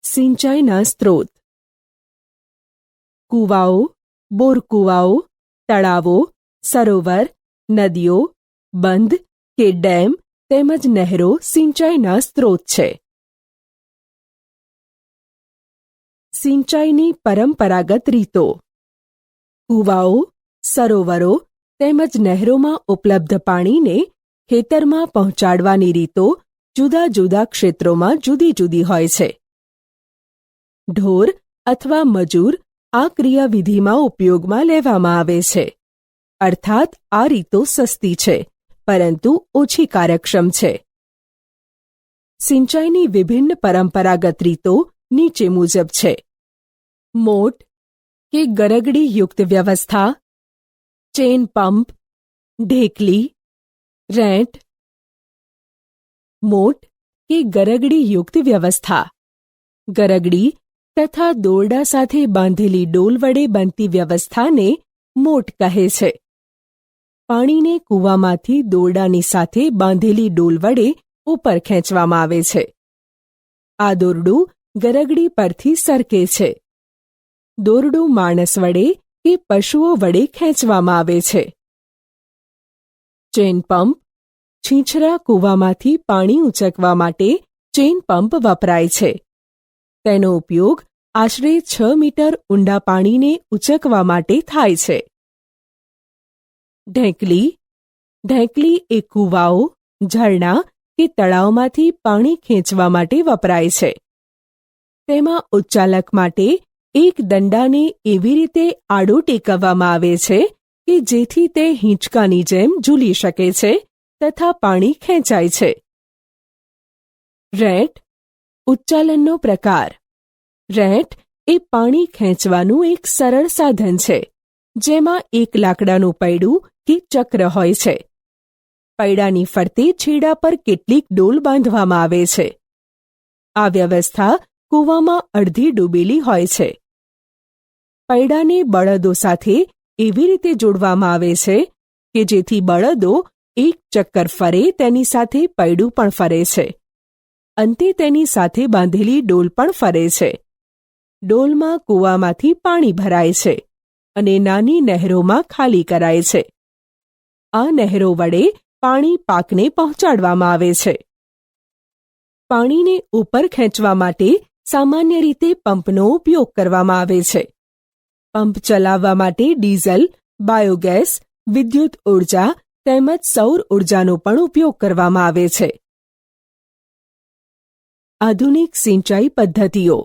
સિંચાઈના સ્ત્રોત: કૂવાઓ, બોરકૂવાઓ, તળાવો, સરોવર, નદીઓ, બંધ કે ડેમ તેમજ નહેરો સિંચાઈના સ્ત્રોત છે. સિંચાઈની પરંપરાગત રીતો: કૂવાઓ, સરોવરો તેમજ નહેરોમાં ઉપલબ્ધ પાણીને ખેતરમાં પહોંચાડવાની રીતો જુદા જુદા ક્ષેત્રોમાં જુદી જુદી હોય છે. ઢોર અથવા મજૂર આ ક્રિયાવિધિમાં ઉપયોગમાં લેવામાં આવે છે. અર્થાત આ રીતો સસ્તી છે, પરંતુ ઓછી કાર્યક્ષમ છે. સિંચાઈની વિભિન્ન પરંપરાગત રીતો નીચે મુજબ છે. મોટ કે ગરગડીયુક્ત વ્યવસ્થા, ચેન પંપ, ઢેકલી, રેંટ. મોટ કે ગરગડીયુક્ત વ્યવસ્થા: ગરગડી તથા દોરડા સાથે બાંધેલી ડોલ વડે બનતી વ્યવસ્થાને મોટ કહે છે. પાણીને કૂવામાંથી દોરડાની સાથે બાંધેલી ડોલ વડે ઉપર ખેંચવામાં આવે છે. આ દોરડું ગરગડી પરથી સરકે છે. દોરડું માણસ વડે કે પશુઓ વડે ખેંચવામાં આવે છે. ચેન પંપ: છીંછરા કૂવામાંથી પાણી ઉંચકવા માટે ચેન પંપ વપરાય છે. તેનો ઉપયોગ આશરે 6 મીટર ઊંડા પાણીને ઉંચકવા માટે થાય છે. ઢેકલી: ઢેકલી એ કૂવાઓ, ઝરણા કે તળાવમાંથી પાણી ખેંચવા માટે વપરાય છે. તેમાં ઉચ્ચાલક માટે એક દંડાને એવી રીતે આડો ટેકવવામાં આવે છે કે જેથી તે હિંચકાની જેમ ઝૂલી શકે છે તથા પાણી ખેંચાય છે. રેંટ: ઉચ્ચાલનનો પ્રકાર. રેંટ એ પાણી ખેંચવાનું એક સરળ સાધન છે, જેમાં એક લાકડાનું પૈડું કે ચક્ર હોય છે. પૈડાની ફરતે છેડા પર કેટલીક ડોલ બાંધવામાં આવે છે. આ વ્યવસ્થા કૂવામાં અડધી ડૂબેલી હોય છે. પૈડાને બળદો સાથે એવી રીતે જોડવામાં આવે છે કે જેથી બળદો એક ચક્કર ફરે તેની સાથે પૈડું પણ ફરે છે. અંતે તેની સાથે બાંધેલી ડોલ પણ ફરે છે. ડોલમાં કૂવામાંથી પાણી ભરાય છે અને નાની નહેરોમાં ખાલી કરાય છે. આ નહેરો વડે પાણી પાકને પહોંચાડવામાં આવે છે. પાણીને ઉપર ખેંચવા માટે સામાન્ય રીતે પંપનો ઉપયોગ કરવામાં આવે છે. પંપ ચલાવવા માટે ડીઝલ, બાયોગેસ, વિદ્યુત ઉર્જા તેમજ સૌર ઉર્જાનો પણ ઉપયોગ કરવામાં આવે છે. આધુનિક સિંચાઈ પદ્ધતિઓ: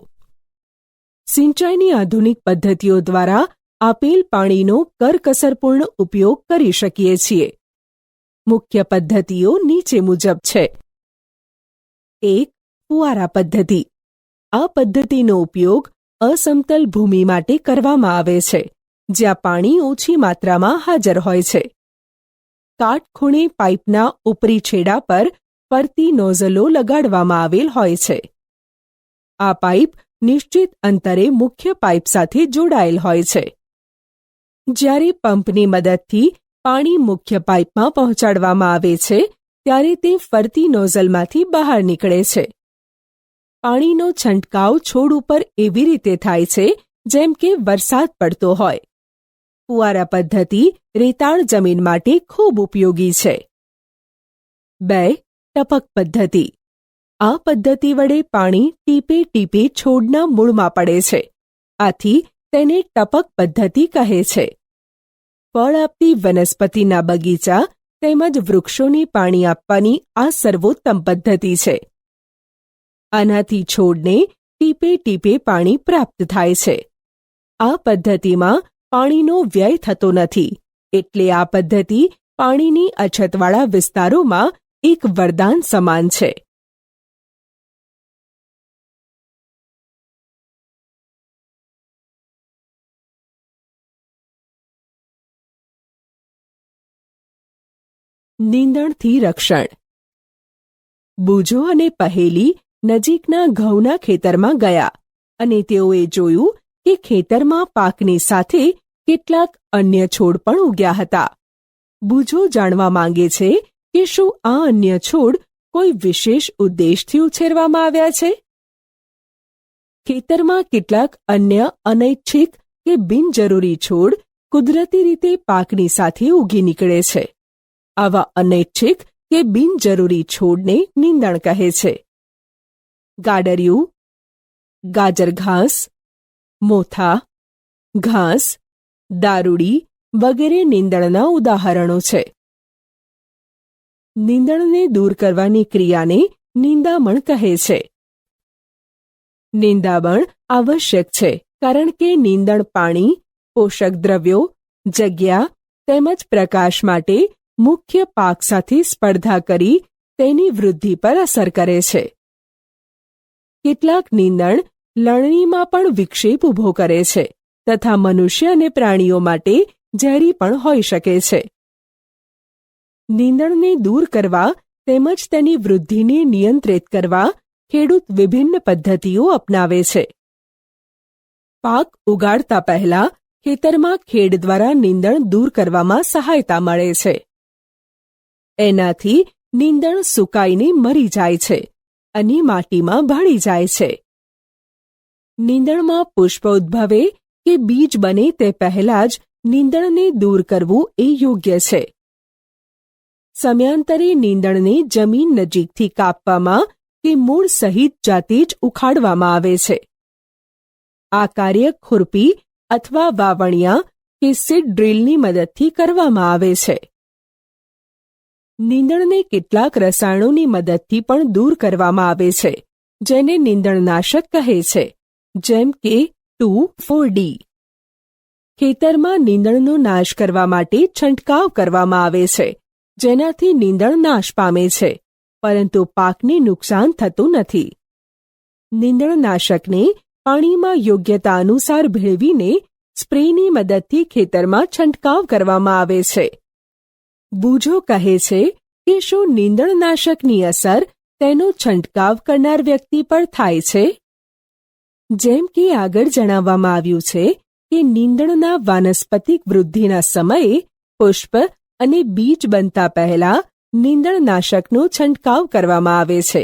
સિંચાઈની આધુનિક પદ્ધતિઓ દ્વારા આપેલ પાણીનો કરકસરપૂર્ણ ઉપયોગ કરી શકીએ છીએ. મુખ્ય પદ્ધતિઓ નીચે મુજબ છે. 1. ફુવારા પદ્ધતિ: આ પદ્ધતિનો ઉપયોગ અસમતલ ભૂમિ માટે કરવામાં આવે છે, જ્યાં પાણી ઓછી માત્રામાં હાજર હોય છે. કાટખૂણે પાઇપના ઉપરી છેડા પર ફરતી નોઝલો લગાડવામાં આવેલ હોય છે. આ પાઇપ નિશ્ચિત અંતરે મુખ્ય પાઇપ સાથે જોડાયેલ હોય છે. જ્યારે પંપની મદદથી પાણી મુખ્ય પાઇપમાં પહોંચાડવામાં આવે છે, ત્યારે તે ફરતી નોઝલમાંથી બહાર નીકળે છે. પાણીનો છંટકાવ છોડ ઉપર એવી રીતે થાય છે જેમ કે વરસાદ પડતો હોય. ફુવારા પદ્ધતિ રેતાળ જમીન માટે ખૂબ ઉપયોગી છે. 2. ટપક પદ્ધતિ: આ પદ્ધતિ વડે પાણી ટીપે ટીપે છોડના મૂળમાં પડે છે. આથી તેને ટપક પદ્ધતિ કહે છે. ફળ આપતી વનસ્પતિના બગીચા તેમજ વૃક્ષોને પાણી આપવાની આ સર્વોત્તમ પદ્ધતિ છે. આનાથી છોડને ટીપે ટીપે પાણી પ્રાપ્ત થાય છે. આ પદ્ધતિમાં પાણીનો વ્યય થતો નથી, એટલે આ પદ્ધતિ પાણીની અછતવાળા વિસ્તારોમાં એક વરદાન સમાન છે. નીંદણથી રક્ષણ: બુજો અને પહેલી નજીકના ઘઉંના ખેતરમાં ગયા અને તેઓએ જોયું કે ખેતરમાં પાકની સાથે કેટલાક અન્ય છોડ પણ ઉગ્યા હતા. બુજો જાણવા માંગે છે કે શું આ અન્ય છોડ કોઈ વિશેષ ઉદ્દેશથી ઉછેરવામાં આવ્યા છે? ખેતરમાં કેટલાક અન્ય અનૈચ્છિક કે બિનજરૂરી છોડ કુદરતી રીતે પાકની સાથે ઉગી નીકળે છે. આવા અનૈચ્છિક કે બિનજરૂરી છોડને નીંદણ કહે છે. ગાડરિયું, ગાજર ઘાસ, મોથા, ઘાસ, દારૂડી વગેરે નીંદણના ઉદાહરણો છે. નીંદણને દૂર કરવાની ક્રિયાને નિંદામણ કહે છે. નિંદામણ આવશ્યક છે કારણ કે નીંદણ પાણી, પોષક દ્રવ્યો, જગ્યા તેમજ પ્રકાશ માટે મુખ્ય પાક સાથે સ્પર્ધા કરી તેની વૃદ્ધિ પર અસર કરે છે. કેટલાક નીંદણ લણણીમાં પણ વિક્ષેપ ઊભો કરે છે તથા મનુષ્ય અને પ્રાણીઓ માટે ઝેરી પણ હોઈ શકે છે. નીંદણને દૂર કરવા તેમજ તેની વૃદ્ધિને નિયંત્રિત કરવા ખેડૂત વિભિન્ન પદ્ધતિઓ અપનાવે છે. પાક ઉગાડતા પહેલા ખેતરમાં ખેડ દ્વારા નીંદણ દૂર કરવામાં સહાયતા મળે છે. એનાથી નીંદણ સુકાઈને મરી જાય છે અને માટીમાં ભળી જાય છે. નીંદણમાં પુષ્પ ઉદ્ભવે કે બીજ બને તે પહેલા જ નીંદણને દૂર કરવું એ યોગ્ય છે. સમયાંતરે નીંદણને જમીન નજીકથી કાપવામાં કે મૂળ સહિત જાતે જ ઉખાડવામાં આવે છે. આ કાર્ય ખુરપી અથવા વાવણિયા કે સીડ ડ્રીલની મદદથી કરવામાં આવે છે. નીંદણને કેટલાક રસાયણોની મદદથી પણ દૂર કરવામાં આવે છે જેને નીંદણનાશક કહે છે, જેમ કે 2,4-D. ખેતરમાં નીંદણનો નાશ કરવા માટે છંટકાવ કરવામાં આવે છે જેનાથી નીંદણ નાશ પામે છે પરંતુ પાકને નુકસાન થતું નથી. નીંદણનાશકને પાણીમાં યોગ્યતા અનુસાર ભેળવીને સ્પ્રેની મદદથી ખેતરમાં છંટકાવ કરવામાં આવે છે. બુજો કહે છે કે શું નીંદણનાશકની અસર તેનો છંટકાવ કરનાર વ્યક્તિ પર થાય છે? જેમ કે આગળ જણાવવામાં આવ્યું છે કે નીંદણના વાનસ્પતિક વૃદ્ધિના સમયે પુષ્પ અને બીજ બનતા પહેલા નીંદણનાશકનો છંટકાવ કરવામાં આવે છે.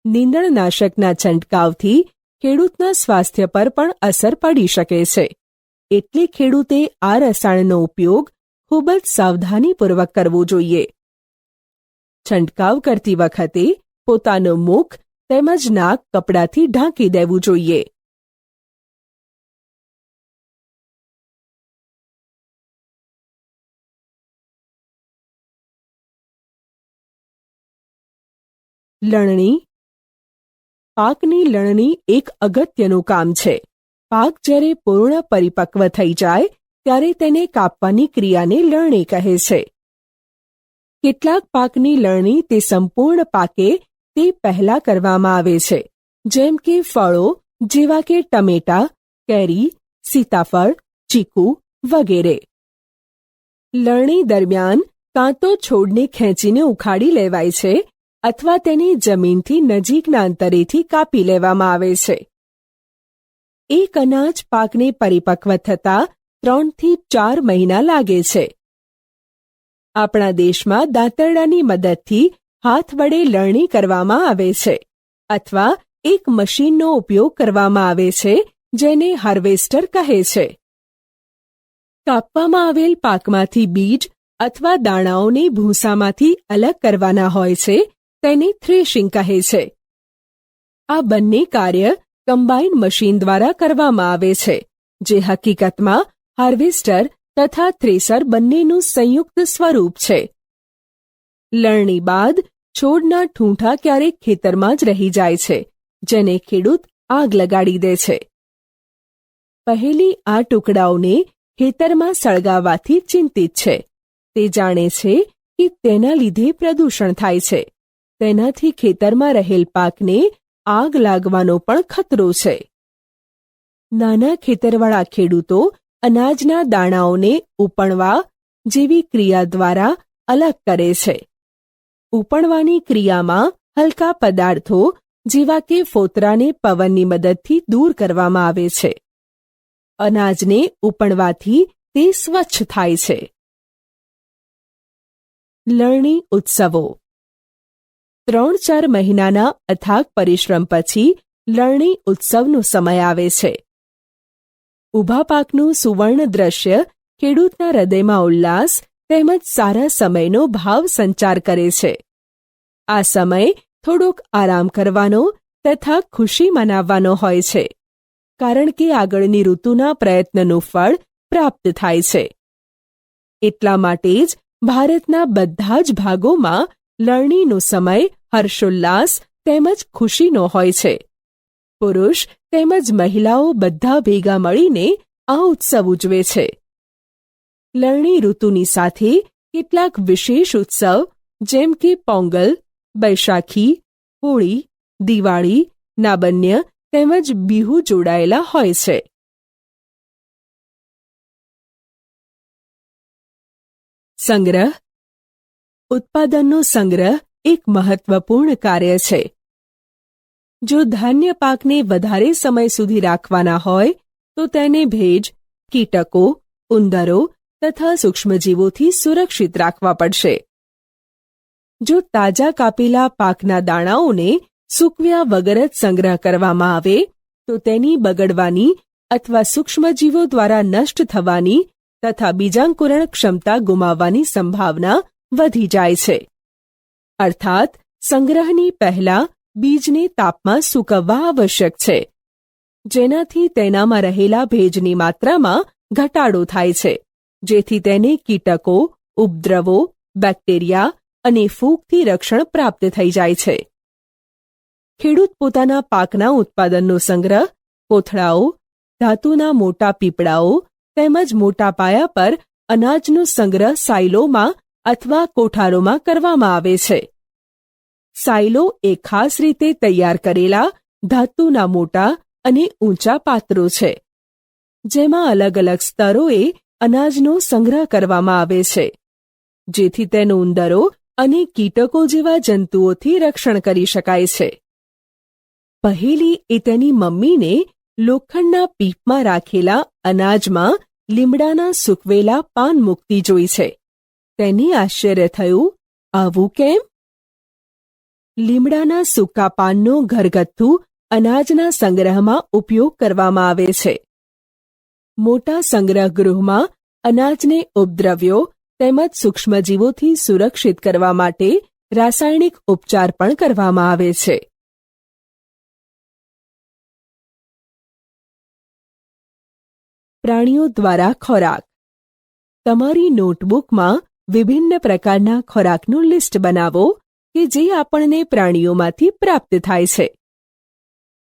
નીંદણનાશકના છંટકાવથી ખેડૂતના સ્વાસ્થ્ય પર પણ અસર પડી શકે છે. એટલે ખેડૂતે આ રસાયણનો ઉપયોગ ખૂબ જ સાવધાનીપૂર્વક કરવો જોઈએ. છંટકાવ કરતી વખતે પોતાનું મુખ તેમજ નાક કપડાથી ઢાંકી દેવું જોઈએ. લણણી. પાકની લણણી એક અગત્યનું કામ છે. પાક જ્યારે પૂર્ણ પરિપક્વ થઈ જાય ત્યારે તેને કાપવાની ક્રિયાને લણણી કહે છે. કેટલાક પાકની લણણી તે સંપૂર્ણ પાકે તે પહેલા કરવામાં આવે છે, જેમ કે ફળો જેવા કે ટમેટા, કેરી, સીતાફળ, ચીકુ વગેરે. લણણી દરમિયાન કાં તો છોડને ખેંચીને ઉખાડી લેવાય છે અથવા તેને જમીનથી નજીકના અંતરેથી કાપી લેવામાં આવે છે. એક અનાજ પાકને પરિપક્વ થતા 3 થી 4 મહિના લાગે છે. આપણા દેશમાં દાંતરડાની મદદથી હાથ વડે લણણી કરવામાં આવે છે અથવા એક મશીનનો ઉપયોગ કરવામાં આવે છે જેને હાર્વેસ્ટર કહે છે. કાપવામાં આવેલ પાકમાંથી બીજ અથવા દાણાઓને ભૂસામાંથી અલગ કરવાના હોય છે તેને થ્રેશિંગ કહે છે. આ બંને કાર્ય કમ્બાઇન મશીન દ્વારા કરવામાં આવે છે, જે હકીકતમાં હાર્વેસ્ટર તથા થ્રેસર બંનેનું સંયુક્ત સ્વરૂપ છે. લણણી બાદ છોડના ઠૂંઠા ક્યારેક ખેતરમાં જ રહી જાય છે, જેને ખેડૂત આગ લગાડી દે છે. પહેલી આ ટુકડાઓને ખેતરમાં સળગાવવાથી ચિંતિત છે. તે જાણે છે કે તેના લીધે પ્રદૂષણ થાય છે. તેનાથી ખેતરમાં રહેલ પાકને આગ લાગવાનો પણ ખતરો છે. નાના ખેતરવાળા ખેડૂતો અનાજના દાણાઓને ઉપણવા જેવી ક્રિયા દ્વારા અલગ કરે છે. ઉપણવાની ક્રિયામાં હલકા પદાર્થો જેવા કે ફોતરાને પવનની મદદથી દૂર કરવામાં આવે છે. અનાજને ઉપણવાથી તે સ્વચ્છ થાય છે. લણણી ઉત્સવો. 3-4 મહિનાના અથાગ પરિશ્રમ પછી લણણી ઉત્સવનો સમય આવે છે. ઊભા પાકનું સુવર્ણ દ્રશ્ય ખેડૂતના હૃદયમાં ઉલ્લાસ તેમજ સારા સમયનો ભાવ સંચાર કરે છે. આ સમય થોડોક આરામ કરવાનો તથા ખુશી મનાવવાનો હોય છે, કારણ કે આગળની ઋતુના પ્રયત્નનું ફળ પ્રાપ્ત થાય છે. એટલા માટે જ ભારતના બધા જ ભાગોમાં લણણીનો સમય હર્ષોલ્લાસ તેમજ ખુશીનો હોય છે. પુરુષ તેમજ મહિલાઓ બધા ભેગા મળીને આ ઉત્સવ ઉજવે છે. લણણી ઋતુની સાથે કેટલાક વિશેષ ઉત્સવ જેમ કે પોંગલ, બૈશાખી, હોળી, દિવાળી, નાબન્ય તેમજ બિહુ જોડાયેલા હોય છે. સંગ્રહ. ઉત્પાદનનો સંગ્રહ એક મહત્વપૂર્ણ કાર્ય છે. જો ધાન્ય પાકને વધારે સમય સુધી રાખવાના હોય તો તેને ભેજ, કીટકો, ઉંદરો તથા સૂક્ષ્મજીવોથી સુરક્ષિત રાખવા પડશે. જો તાજા કાપેલા પાકના દાણાઓને સૂકવ્યા વગર જ સંગ્રહ કરવામાં આવે તો તેની બગડવાની અથવા સૂક્ષ્મજીવો દ્વારા નષ્ટ થવાની તથા બીજાંકુરણ ક્ષમતા ગુમાવવાની સંભાવના વધી જાય છે. અર્થાત સંગ્રહની પહેલા બીજને તાપમાં સૂકવવા આવશ્યક છે, જેનાથી તેનામાં રહેલા ભેજની માત્રામાં ઘટાડો થાય છે, જેથી તેને કીટકો, ઉપદ્રવો, બેક્ટેરિયા અને ફૂગથી રક્ષણ પ્રાપ્ત થઈ જાય છે. ખેડૂત પોતાના પાકના ઉત્પાદનનો સંગ્રહ કોથળાઓ, ધાતુના મોટા પીપળાઓ તેમજ મોટા પાયા પર અનાજનો સંગ્રહ સાયલોમાં અથવા કોઠારોમાં કરવામાં આવે છે. સાયલો એ ખાસ રીતે તૈયાર કરેલા ધાતુના મોટા અને ઊંચા પાત્રો છે, જેમાં અલગ અલગ સ્તરોએ અનાજનો સંગ્રહ કરવામાં આવે છે, જેથી તેનું ઉંદરો અને કીટકો જેવા જંતુઓથી રક્ષણ કરી શકાય છે. પહેલી એ તેની મમ્મીને લોખંડના પીપમાં રાખેલા અનાજમાં લીમડાના સૂકવેલા પાન મૂકતી જોઈ છે. તેને આશ્ચર્ય થયું, આવું કેમ? લીમડાના સૂકા પાનનો ઘરગથ્થુ અનાજના સંગ્રહમાં ઉપયોગ કરવામાં આવે છે. મોટા સંગ્રહગૃહમાં અનાજને ઉપદ્રવ્યો તેમજ સૂક્ષ્મજીવોથી સુરક્ષિત કરવા માટે રાસાયણિક ઉપચાર પણ કરવામાં આવે છે. પ્રાણીઓ દ્વારા ખોરાક. તમારી નોટબુકમાં વિભિન્ન પ્રકારના ખોરાકનું લિસ્ટ બનાવો કે જે આપણને પ્રાણીઓમાંથી પ્રાપ્ત થાય છે.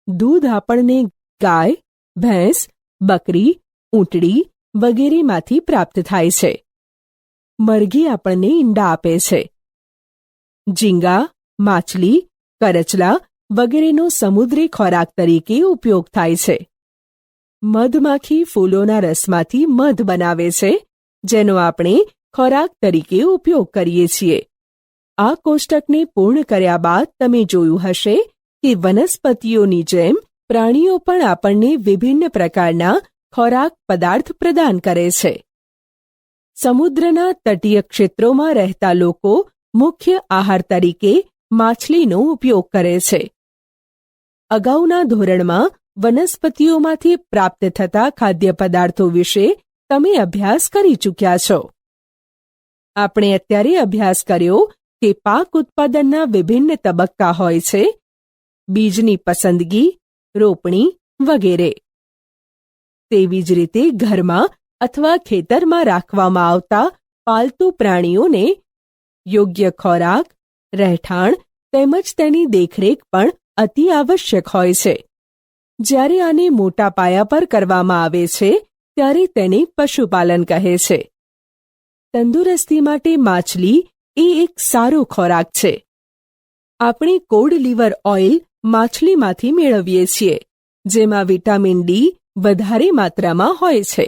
દૂધ આપણને ગાય, ભેંસ, બકરી, ઊંટડી વગેરેમાંથી પ્રાપ્ત થાય છે. મરઘી આપણને ઈંડા આપે છે. ઝીંગા, માછલી, કરચલા વગેરેનો સમુદ્રી ખોરાક તરીકે ઉપયોગ થાય છે. મધમાખી ફૂલોના રસમાંથી મધ બનાવે છે, જેનો આપણે ખોરાક તરીકે ઉપયોગ કરીએ છીએ. આ કોષ્ટકને પૂર્ણ કર્યા બાદ તમે જોયું હશે કે વનસ્પતિઓની જેમ પ્રાણીઓ પણ આપણને વિભિન્ન પ્રકારના ખોરાક પદાર્થ પ્રદાન કરે છે. સમુદ્રના તટીય ક્ષેત્રોમાં રહેતા લોકો મુખ્ય આહાર તરીકે માછલીનો ઉપયોગ કરે છે. અગાઉના ધોરણમાં વનસ્પતિઓમાંથી પ્રાપ્ત થતા ખાદ્ય પદાર્થો વિશે તમે અભ્યાસ કરી ચૂક્યા છો. આપણે અત્યારે અભ્યાસ કર્યો કે પાક ઉત્પાદનના વિભિન્ન તબક્કા હોય છે: બીજની પસંદગી, રોપણી વગેરે. તેવી જ રીતે ઘરમાં અથવા ખેતરમાં રાખવામાં આવતા પાલતુ પ્રાણીઓને યોગ્ય ખોરાક, રહેઠાણ તેમજ તેની દેખરેખ પણ અતિ આવશ્યક હોય છે. જ્યારે આને મોટા પાયા પર કરવામાં આવે છે ત્યારે તેને પશુપાલન કહે છે. તંદુરસ્તી માટે માછલી એ એક સારો ખોરાક છે. આપણે કોડ લીવર ઓઇલ માછલીમાંથી મેળવીએ છીએ, જેમાં વિટામિન ડી વધારે માત્રામાં હોય છે.